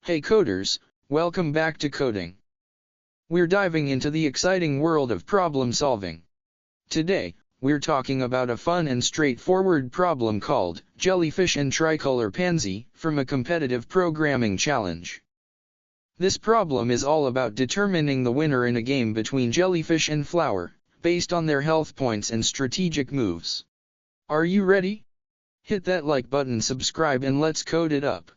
Hey coders, welcome back to coding. We're diving into the exciting world of problem solving. Today, we're talking about a fun and straightforward problem called Gellyfish and Tricolor Pansy from a competitive programming challenge. This problem is all about determining the winner in a game between jellyfish and flower, based on their health points and strategic moves. Are you ready? Hit that like button, subscribe, and let's code it up.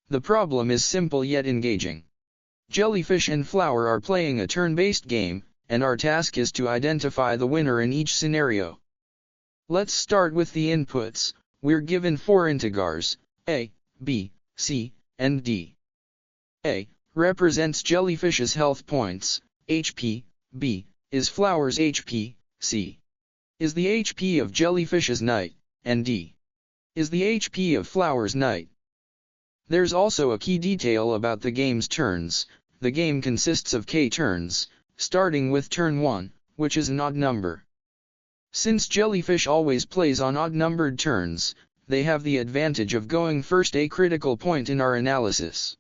The problem is simple yet engaging. Jellyfish and flower are playing a turn-based game, and our task is to identify the winner in each scenario. Let's start with the inputs. We're given 4 integers, a, b, c, and d. A represents jellyfish's health points, HP, B is flower's HP, C is the HP of jellyfish's night, and D is the HP of flower's night. There's also a key detail about the game's turns. The game consists of k turns, starting with turn 1, which is an odd number. Since jellyfish always plays on odd-numbered turns, they have the advantage of going first, a critical point in our analysis.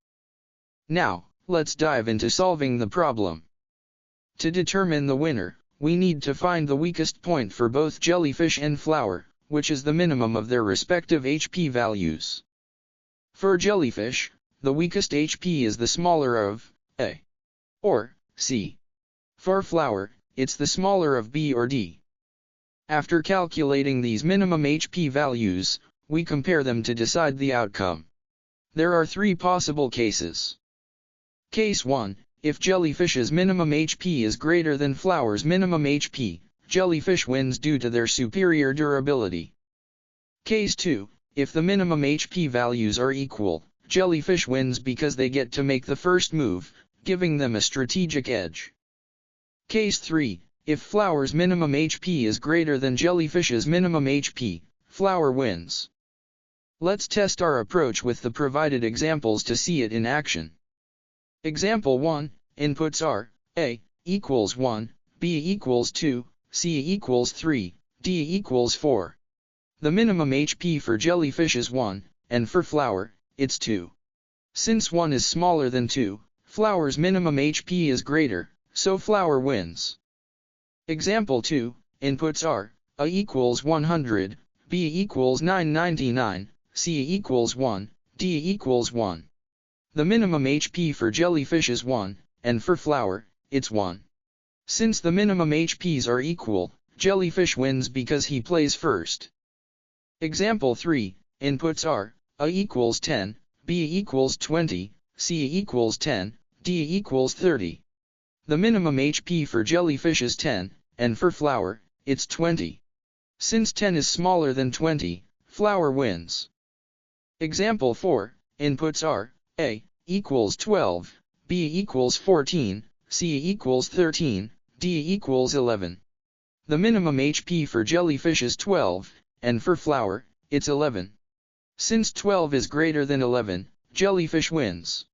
Now, let's dive into solving the problem. To determine the winner, we need to find the weakest point for both jellyfish and flower, which is the minimum of their respective HP values. For jellyfish, the weakest HP is the smaller of A or C. For flower, it's the smaller of B or D. After calculating these minimum HP values, we compare them to decide the outcome. There are 3 possible cases. Case 1, if jellyfish's minimum HP is greater than flower's minimum HP, jellyfish wins due to their superior durability. Case 2, if the minimum HP values are equal, jellyfish wins because they get to make the first move, giving them a strategic edge. Case 3, if flower's minimum HP is greater than jellyfish's minimum HP, flower wins. Let's test our approach with the provided examples to see it in action. Example 1, inputs are, A equals 1, B equals 2, C equals 3, D equals 4. The minimum HP for jellyfish is 1, and for flower, it's 2. Since 1 is smaller than 2, flower's minimum HP is greater, so flower wins. Example 2, inputs are, A equals 100, B equals 999, C equals 1, D equals 1. The minimum HP for jellyfish is 1, and for flower, it's 1. Since the minimum HPs are equal, jellyfish wins because he plays first. Example 3, inputs are, A equals 10, B equals 20, C equals 10, D equals 30. The minimum HP for jellyfish is 10, and for flower, it's 20. Since 10 is smaller than 20, flower wins. Example 4, inputs are, A equals 12, B equals 14, C equals 13, D equals 11. The minimum HP for jellyfish is 12, and for flower, it's 11. Since 12 is greater than 11, jellyfish wins.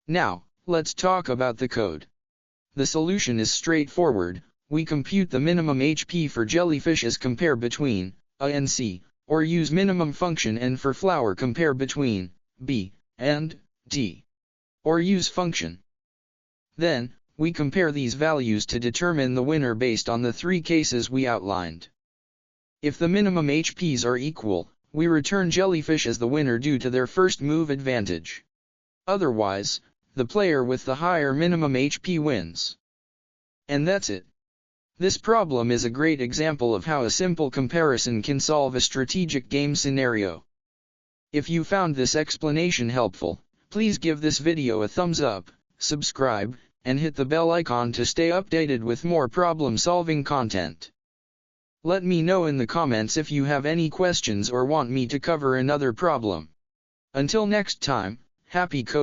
Now, let's talk about the code. The solution is straightforward. We compute the minimum HP for jellyfish as compare between A and C, or use minimum function, and for flower compare between B and D, or use function. Then, we compare these values to determine the winner based on the 3 cases we outlined. If the minimum HPs are equal, we return jellyfish as the winner due to their first move advantage. Otherwise, the player with the higher minimum HP wins. And that's it. This problem is a great example of how a simple comparison can solve a strategic game scenario. If you found this explanation helpful, please give this video a thumbs up, subscribe, and hit the bell icon to stay updated with more problem-solving content. Let me know in the comments if you have any questions or want me to cover another problem. Until next time, happy coding.